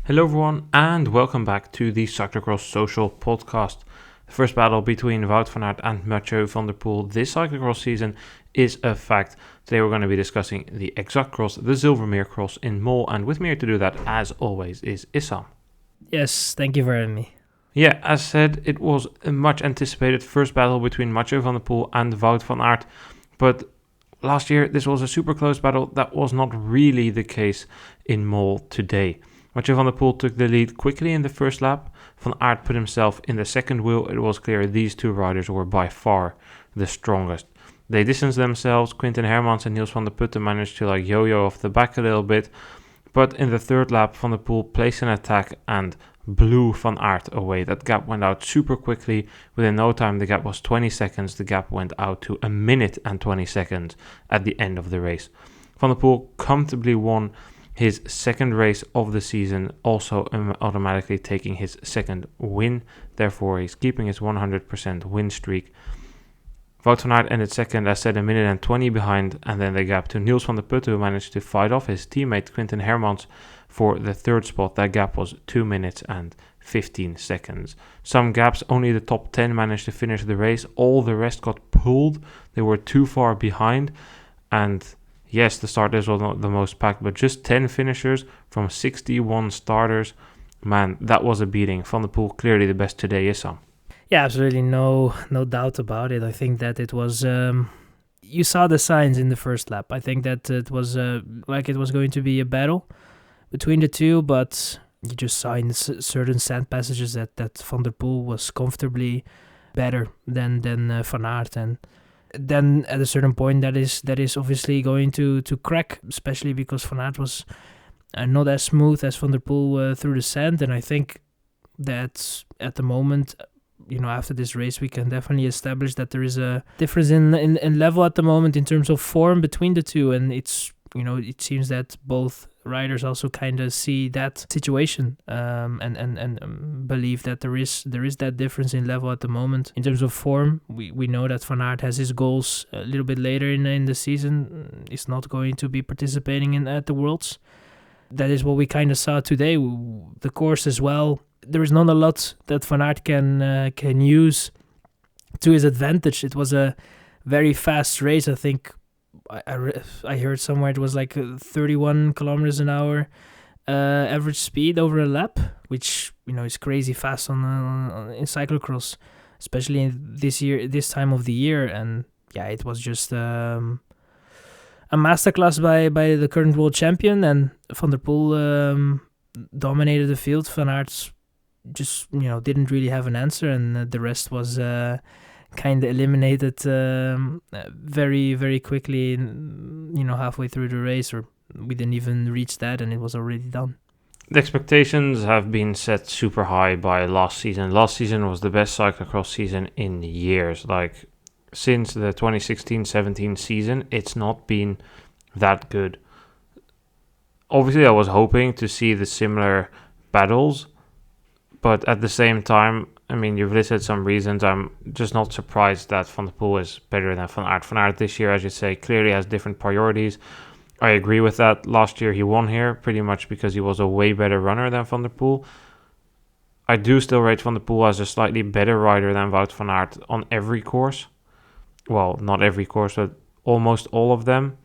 Hello everyone and welcome back to the Cyclocross Social podcast. The first battle between Wout van Aert and Mathieu van der Poel this cyclocross season is a fact. Today we're going to be discussing the Exact Cross, the Zilvermeer Cross in Mol, and with me here to do that as always is Issam. Yes, thank you for having me. Yeah, as said, it was a much anticipated first battle between Mathieu van der Poel and Wout van Aert, but last year this was a super close battle. That was not really the case in Mol today. Mathieu van der Poel took the lead quickly in the first lap. Van Aert put himself in the second wheel. It was clear these two riders were by far the strongest. They distanced themselves. Quinten Hermans and Niels van der Putten managed to yo-yo off the back a little bit. But in the third lap, Van der Poel placed an attack and blew Van Aert away. That gap went out super quickly. Within no time, the gap was 20 seconds. The gap went out to 1 minute and 20 seconds at the end of the race. Van der Poel comfortably won his second race of the season, also automatically taking his second win. Therefore, he's keeping his 100% win streak. Wout van Aert ended second, as said, 1 minute and 20 behind, and then the gap to Niels van der Putten, who managed to fight off his teammate Quinten Hermans for the third spot. That gap was 2 minutes and 15 seconds. Some gaps, only the top 10 managed to finish the race. All the rest got pulled. They were too far behind, and yes, the starters were not the most packed, but just 10 finishers from 61 starters. Man, that was a beating. Van der Poel clearly the best today, Issam. Yeah, absolutely, no doubt about it. I think that it was, you saw the signs in the first lap. I think that it was like it was going to be a battle between the two, but you just saw in certain sand passages that Van der Poel was comfortably better than Van Aert, and then at a certain point that is obviously going to crack, especially because Van Aert was not as smooth as Van der Poel through the sand. And I think that at the moment, after this race, we can definitely establish that there is a difference in level at the moment in terms of form between the two, and it's it seems that both riders also kind of see that situation and believe that there is that difference in level at the moment in terms of form. We know that Van Aert has his goals a little bit later in the season. Is not going to be participating at the Worlds. That is what we kind of saw today. The course as well. There is not a lot that Van Aert can use to his advantage. It was a very fast race. I think I heard somewhere it was like 31 kilometers an hour average speed over a lap, which is crazy fast in cyclocross, especially in this time of the year. And yeah, it was just a masterclass by the current world champion, and Van der Poel dominated the field. Van Aert just didn't really have an answer, and the rest was kind of eliminated very, very quickly, halfway through the race, or we didn't even reach that and it was already done. The expectations have been set super high by last season. Last season was the best cyclocross season in years. Like, since the 2016-17 season, it's not been that good. Obviously, I was hoping to see the similar battles, but at the same time, I mean, you've listed some reasons. I'm just not surprised that Van der Poel is better than Van Aert. Van Aert this year, as you say, clearly has different priorities. I agree with that. Last year he won here pretty much because he was a way better runner than Van der Poel. I do still rate Van der Poel as a slightly better rider than Wout van Aert on every course. Well, not every course, but almost all of them.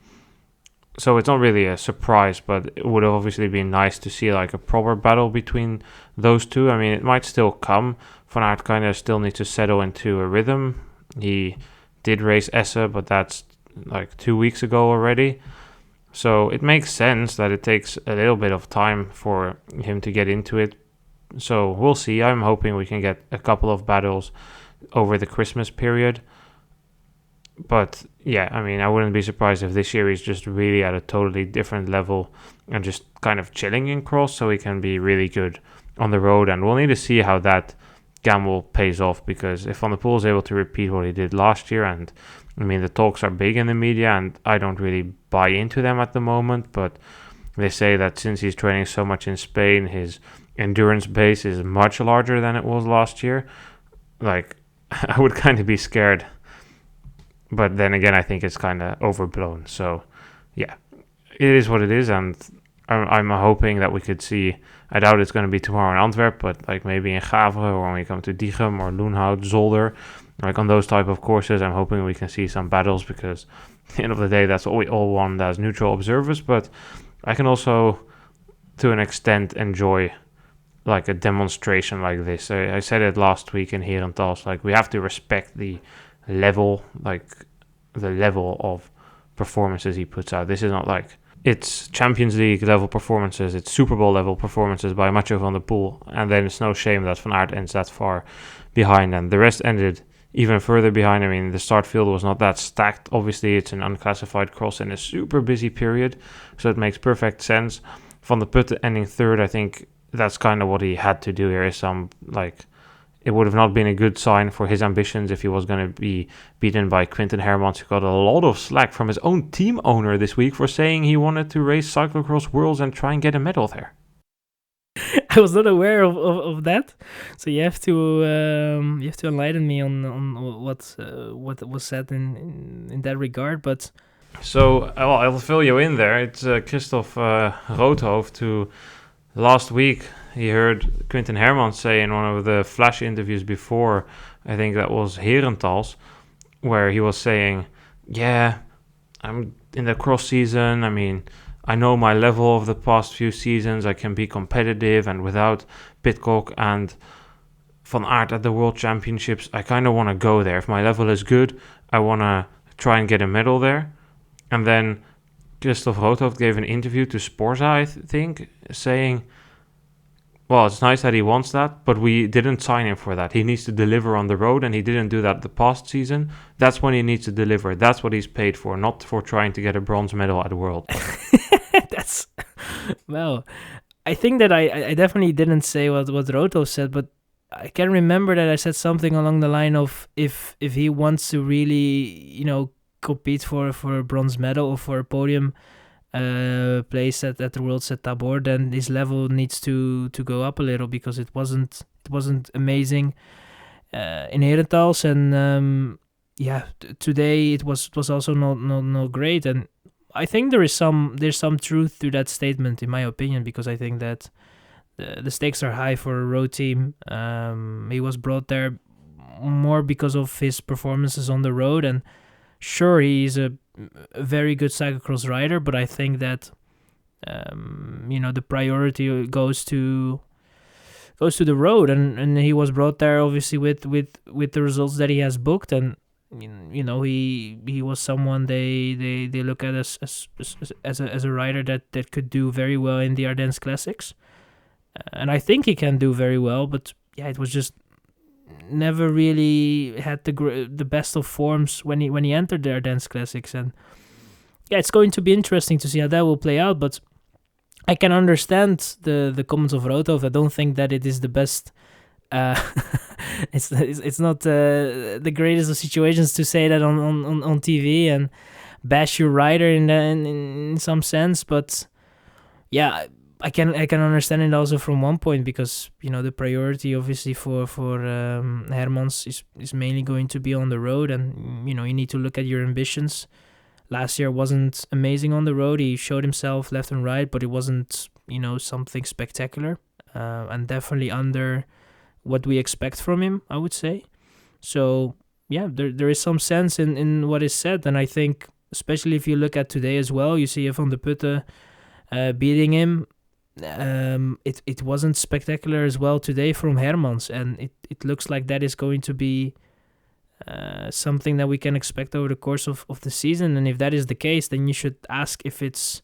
So it's not really a surprise, but it would have obviously been nice to see like a proper battle between those two. I mean, it might still come. Van Aert kind of still needs to settle into a rhythm. He did race Esse, but that's like 2 weeks ago already. So it makes sense that it takes a little bit of time for him to get into it. So we'll see. I'm hoping we can get a couple of battles over the Christmas period. But yeah, I mean, I wouldn't be surprised if this year he's just really at a totally different level and just kind of chilling in cross so he can be really good on the road. And we'll need to see how that gamble pays off, because if Van der Poel is able to repeat what he did last year, and I mean, the talks are big in the media and I don't really buy into them at the moment, but they say that since he's training so much in Spain, his endurance base is much larger than it was last year. Like, I would kind of be scared. But then again, I think it's kind of overblown. So, yeah, it is what it is. And I'm hoping that we could see I doubt it's going to be tomorrow in Antwerp, but like maybe in Gavre or when we come to Diegem or Loenhout, Zolder, like on those type of courses, I'm hoping we can see some battles because at the end of the day, that's what we all want as neutral observers. But I can also, to an extent, enjoy like a demonstration like this. I said it last week in Herentals, like we have to respect the level of performances he puts out. This is not like it's Champions League level performances, it's Super Bowl level performances by Mathieu van der Poel, and then it's no shame that Van Aert ends that far behind, and the rest ended even further behind. I mean, the start field was not that stacked. Obviously, it's an unclassified cross in a super busy period, so it makes perfect sense. Van der Putte ending third, I think that's kind of what he had to do here. It would have not been a good sign for his ambitions if he was going to be beaten by Quinten Hermans, who got a lot of slack from his own team owner this week for saying he wanted to race Cyclocross Worlds and try and get a medal there. I was not aware of that, so you have to enlighten me on what was said in that regard. But so I'll fill you in there. It's Christoph Roodhoofd, who last week he heard Quinten Hermans say in one of the flash interviews before, I think that was Herentals, where he was saying, "Yeah, I'm in the cross season. I mean, I know my level of the past few seasons. I can be competitive, and without Pidcock and Van Aert at the World Championships, I kind of want to go there. If my level is good, I want to try and get a medal there." And then Christoph Roodhoofd gave an interview to Sporza, I think, saying, well, it's nice that he wants that, but we didn't sign him for that. He needs to deliver on the road, and he didn't do that the past season. That's when he needs to deliver. That's what he's paid for, not for trying to get a bronze medal at the World. That's, well, I think that I definitely didn't say what Roodhoofd said, but I can remember that I said something along the line of if he wants to really, compete for a bronze medal or for a podium place at the Worlds at Tabor, then his level needs to go up a little, because it wasn't amazing in Herentals, and today it was also not great. And I think there's some truth to that statement, in my opinion, because I think that the stakes are high for a road team. He was brought there more because of his performances on the road, and sure, he's a very good cyclocross rider, but I think that the priority goes to the road, and he was brought there obviously with the results that he has booked, and he was someone they look at as a rider that could do very well in the Ardennes Classics, and I think he can do very well, but yeah, it was just never really had the best of forms when he entered the Ardennes Classics. And yeah, it's going to be interesting to see how that will play out, but I can understand the comments of Roodhoofd. I don't think that it is the best it's not the greatest of situations to say that on TV and bash your rider in some sense, but yeah, I can understand it also from one point, because the priority obviously for Hermans is mainly going to be on the road, and you need to look at your ambitions. Last year wasn't amazing on the road. He showed himself left and right, but it wasn't something spectacular, and definitely under what we expect from him, I would say. So yeah, there is some sense in what is said, and I think especially if you look at today as well, you see Van der Putte beating him. It wasn't spectacular as well today from Hermans, and it looks like that is going to be something that we can expect over the course of the season. And if that is the case, then you should ask if it's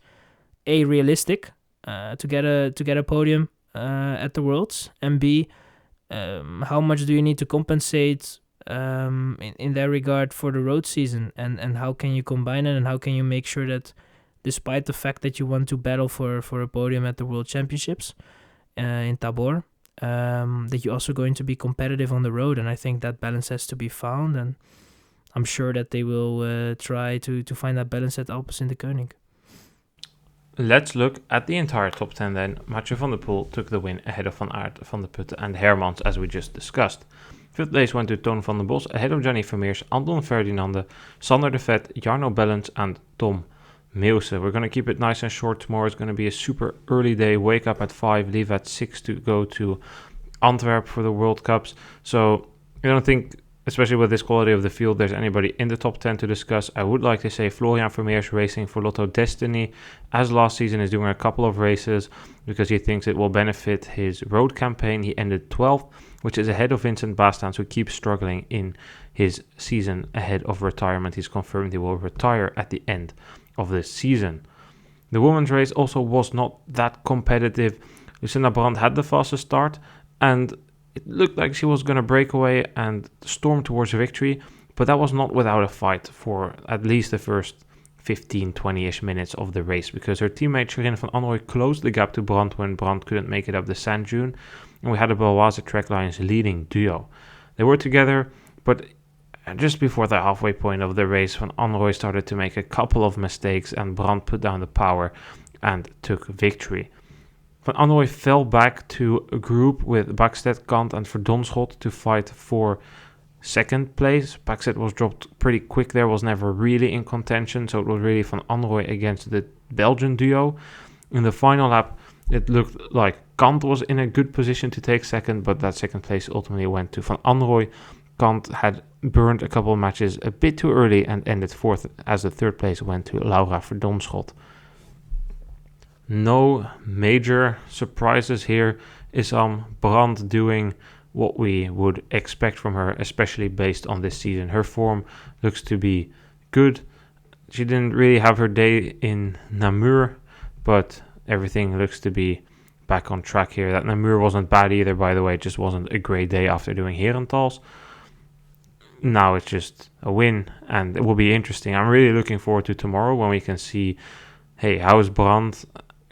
realistic to get a podium at the Worlds, and B, how much do you need to compensate in that regard for the road season, and how can you combine it, and how can you make sure that despite the fact that you want to battle for a podium at the World Championships in Tabor, that you're also going to be competitive on the road. And I think that balance has to be found, and I'm sure that they will try to find that balance at Alpes in the Koning. Let's look at the entire top 10 then. Mathieu van der Poel took the win ahead of Van Aert, Van der Putte and Hermans, as we just discussed. Fifth place went to Toon van den Bos ahead of Gianni Vermeers, Anton Ferdinande, Sander de Vet, Jarno Bellens and Tom Meelse. We're going to keep it nice and short tomorrow. It's going to be a super early day. Wake up at 5, leave at 6 to go to Antwerp for the World Cups. So I don't think, especially with this quality of the field, there's anybody in the top 10 to discuss. I would like to say Florian Vermeer's racing for Lotto Destiny, as last season, is doing a couple of races because he thinks it will benefit his road campaign. He ended 12th, which is ahead of Vincent Bastans, who keeps struggling in his season ahead of retirement. He's confirmed he will retire at the end of this season. The women's race also was not that competitive. Lucinda Brandt had the fastest start, and it looked like she was going to break away and storm towards victory, but that was not without a fight for at least the first 15, 20-ish minutes of the race, because her teammate Shirin van Anrooij closed the gap to Brandt when Brandt couldn't make it up the sand dune, and we had a Belwaze Trek Lions leading duo. They were together, but just before the halfway point of the race, Van Anrooij started to make a couple of mistakes and Brandt put down the power and took victory. Van Anrooij fell back to a group with Bakstedt, Kant and Verdonschot to fight for second place. Bakstedt was dropped pretty quick there, was never really in contention, so it was really Van Anrooij against the Belgian duo. In the final lap, it looked like Kant was in a good position to take second, but that second place ultimately went to Van Anrooij. Kant had burned a couple of matches a bit too early and ended fourth, as the third place went to Laura Verdonschot. No major surprises here. Issam, Brandt doing what we would expect from her, especially based on this season. Her form looks to be good. She didn't really have her day in Namur, but everything looks to be back on track here. That Namur wasn't bad either, by the way. It just wasn't a great day after doing Herentals. Now it's just a win, and it will be interesting. I'm really looking forward to tomorrow when we can see, hey, how is Brandt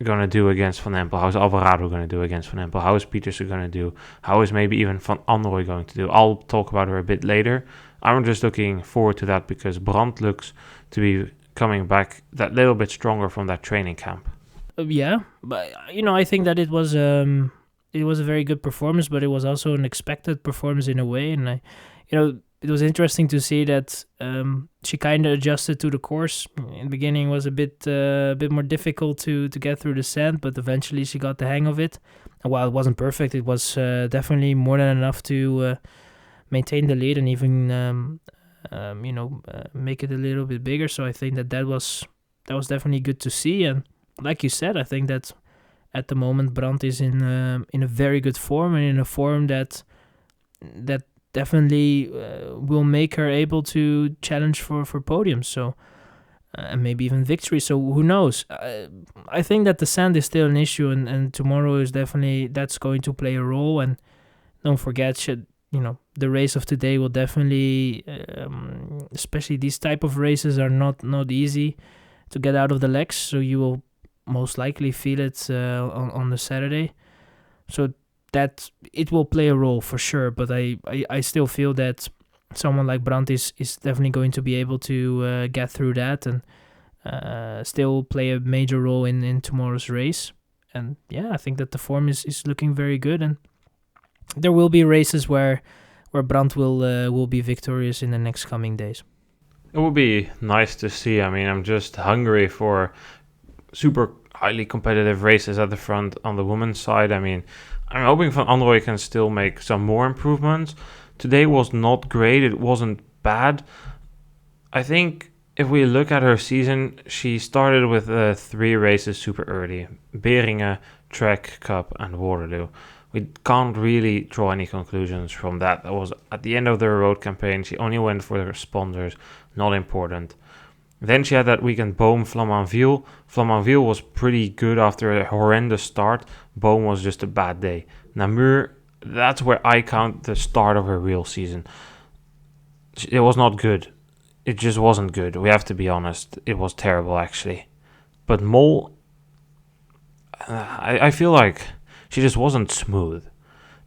going to do against Van Empel? How is Alvarado going to do against Van Empel? How is Pietersen going to do? How is maybe even Van Anrooij going to do? I'll talk about her a bit later. I'm just looking forward to that because Brandt looks to be coming back that little bit stronger from that training camp. Yeah, but I think that it was a very good performance, but it was also an expected performance in a way, and it was interesting to see that she kind of adjusted to the course. In the beginning, it was a bit more difficult to get through the sand, but eventually she got the hang of it. And while it wasn't perfect, it was definitely more than enough to maintain the lead and even make it a little bit bigger. So I think that was definitely good to see. And like you said, I think that at the moment Brandt is in a very good form, and in a form that definitely will make her able to challenge for podiums, so and maybe even victory. So who knows? I think that the sand is still an issue, and tomorrow is definitely that's going to play a role. And don't forget, the race of today will definitely, especially these type of races are not easy to get out of the legs. So you will most likely feel it on the Saturday. So that it will play a role for sure, but I still feel that someone like Brandt is definitely going to be able to get through that and still play a major role in tomorrow's race. And yeah, I think that the form is looking very good, and there will be races where Brandt will be victorious in the next coming days. It will be nice to see. I mean, I'm just hungry for super highly competitive races at the front on the women's side. I mean, I'm hoping Van Anrooij can still make some more improvements. Today was not great. It wasn't bad. I think if we look at her season, she started with 3 races super early. Beringen, Trek, Cup and Waterloo. We can't really draw any conclusions from that. That was at the end of the road campaign. She only went for the responders. Not important. Then she had that weekend Boom, Flamanville. Flamanville was pretty good after a horrendous start. Boom was just a bad day. Namur, that's where I count the start of her real season. It was not good. It just wasn't good. We have to be honest. It was terrible, actually. But Mol, I feel like she just wasn't smooth.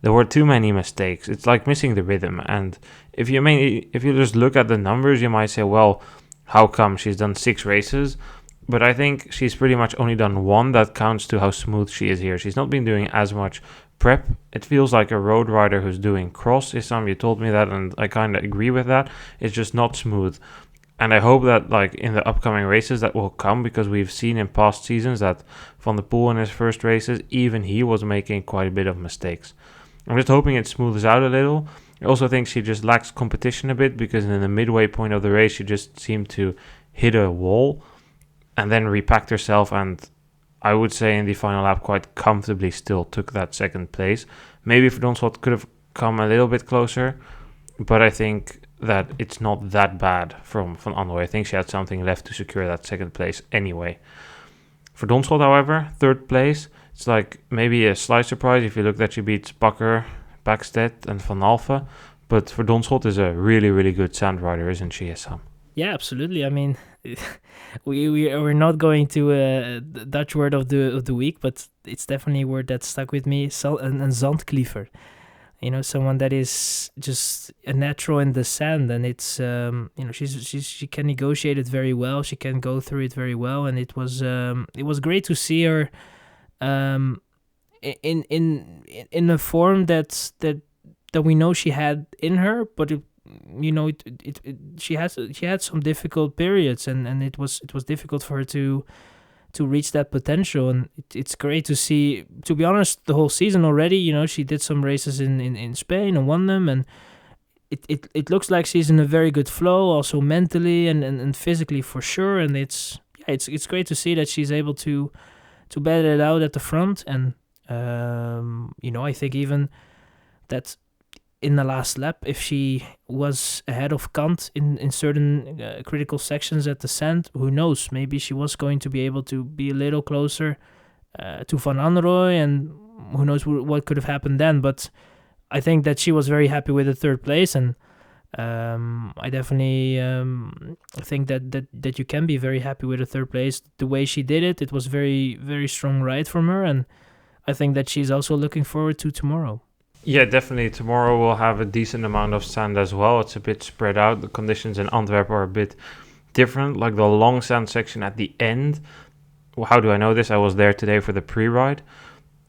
There were too many mistakes. It's like missing the rhythm. And if you just look at the numbers, you might say, well, how come she's done 6 races? But I think she's pretty much only done 1 that counts to how smooth she is here. She's not been doing as much prep. It feels like a road rider who's doing cross. Issam, you told me that, and I kind of agree with that. It's just not smooth. And I hope that like in the upcoming races that will come, because we've seen in past seasons that Van der Poel in his first races, even he was making quite a bit of mistakes. I'm just hoping it smooths out a little. I also think she just lacks competition a bit, because in the midway point of the race, she just seemed to hit a wall and then repacked herself, and I would say in the final lap quite comfortably still took that second place. Maybe Verdon Schot could have come a little bit closer, but I think that it's not that bad from Van Anrooij. I think she had something left to secure that second place anyway. For Verdon Schot, however, third place, it's like maybe a slight surprise if you look that she beats Bakker, Backstedt and Van Alphen, but for Verdon Schot is a really, really good sand rider, isn't she, Issam? Yeah, absolutely. I mean, we're not going to the Dutch word of the week, but it's definitely a word that stuck with me. Een zandkliever. You know, someone that is just a natural in the sand, and it's she can negotiate it very well. She can go through it very well, and it was great to see her in a form that we know she had in her, but she had some difficult periods, and it was difficult for her to reach that potential, and it's great to see. To be honest, the whole season already, she did some races in Spain and won them, and it looks like she's in a very good flow, also mentally and physically for sure. And it's great to see that she's able to battle it out at the front, and I think even that in the last lap, if she was ahead of Kant in certain critical sections at the sand, who knows? Maybe she was going to be able to be a little closer to Van Anrooij, and who knows what could have happened then. But I think that she was very happy with the third place, and I definitely think that you can be very happy with the third place. The way she did it, it was very, very strong ride from her, and I think that she's also looking forward to tomorrow. Yeah, definitely. Tomorrow we'll have a decent amount of sand as well. It's a bit spread out. The conditions in Antwerp are a bit different. Like the long sand section at the end. Well, how do I know this? I was there today for the pre-ride.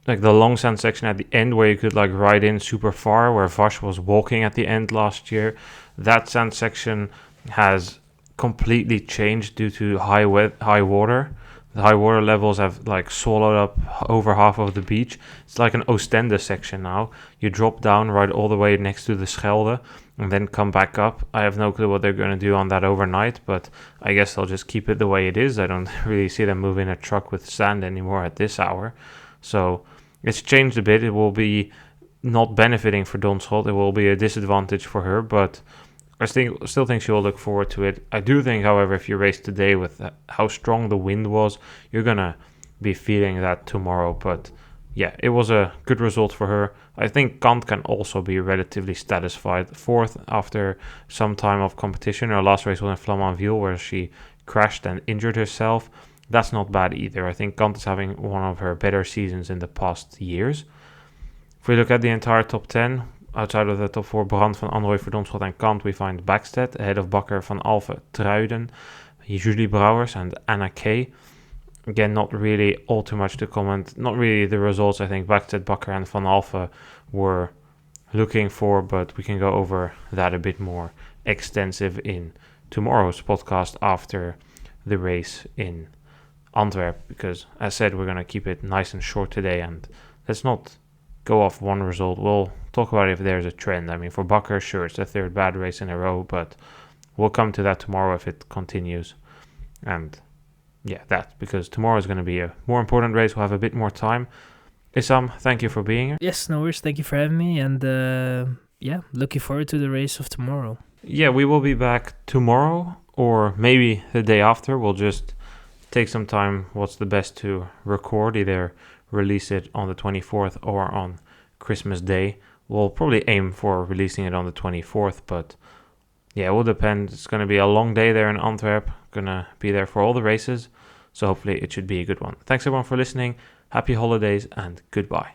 Like the long sand section at the end where you could like ride in super far, where Vash was walking at the end last year. That sand section has completely changed due to high water. The high water levels have like swallowed up over half of the beach. It's like an Oostende section now. You drop down right all the way next to the Schelde and then come back up. I have no clue what they're going to do on that overnight, but I guess they'll just keep it the way it is. I don't really see them moving a truck with sand anymore at this hour. So it's changed a bit. It will be not benefiting for Verdon Schot. It will be a disadvantage for her, but I still think she will look forward to it. I do think, however, if you race today with how strong the wind was, you're going to be feeling that tomorrow. But yeah, it was a good result for her. I think Kant can also be relatively satisfied. Fourth after some time of competition. Her last race was in Flamanville, where she crashed and injured herself. That's not bad either. I think Kant is having one of her better seasons in the past years. If we look at the entire top 10, outside of the top 4, Brand, Van Anrooij, Verdon Schot and Kant, we find Backstedt ahead of Bakker, Van Alphen, Truiden, Julie Brouwers and Anna Kay. Again, not really all too much to comment. Not really the results I think Backstedt, Bakker and Van Alphen were looking for, but we can go over that a bit more extensive in tomorrow's podcast after the race in Antwerp, because as said, we're going to keep it nice and short today, and let's not go off one result. We'll talk about if there's a trend. I mean, for Bakker, sure, it's the third bad race in a row, but we'll come to that tomorrow if it continues. And yeah, that, because tomorrow is going to be a more important race. We'll have a bit more time. Issam, thank you for being here. Yes, no worries. Thank you for having me, and looking forward to the race of tomorrow. Yeah, we will be back tomorrow, or maybe the day after. We'll just take some time. What's the best to record? Either release it on the 24th or on Christmas Day. We'll probably aim for releasing it on the 24th, but yeah, it will depend. It's going to be a long day there in Antwerp. Going to be there for all the races, so hopefully it should be a good one. Thanks everyone for listening. Happy holidays and goodbye.